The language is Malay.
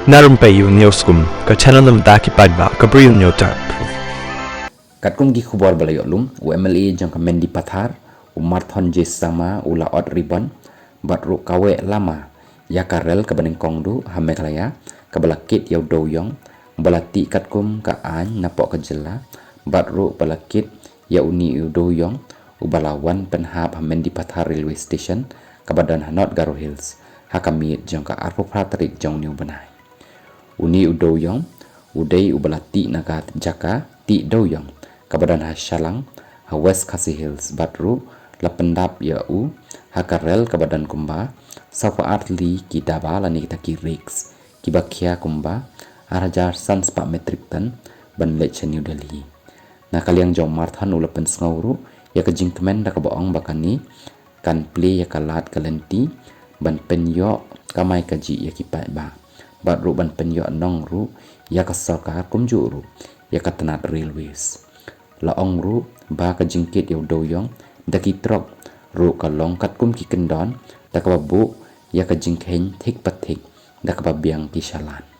Na Rympei U Hynñiewtrep ka channel nabynta ki paidbah ka Bri U Hynñiewtrep. Katkum gi khubor balayolum u MLA jong kamendi pathar u marthon je sama u laot ribon bat ru kawe lama yakarel ka nyngkong du ha Meghalaya ka balakit yaw dewïong balati katkum ka an napok ka jela bat ru balakit ya uni u dewïong u balawan penhap ha mendi pathar railway station ka badan hanot Garo Hills ha kamit jong ka arpo pratrik jong new banai uni u dewïong udai u balati naga jaka ti dewïong kabadan ha Shallang West Khasi Hills batru lapendap ya u hakarel kabadan kumba safa artli ki daba lani kita ki rigs ki bakia kumba arajar sans pa metric ton ban leche New Delhi na kaliang jong marthan ulapen sngawru ya ka jingkmen da ka boong bakani kan play ya kalat kalenti ban penyo kamai kaji ya ki paidbah batru ban penyo nong ru ya ka sarkar kumjuru ya ka tanat railways laong ru ba ka jingkit yaw dewïong daki trok ru ka long kat kum ki kendon da ka babu ya ka jingkhen thik pathik da ka babiang ki shalan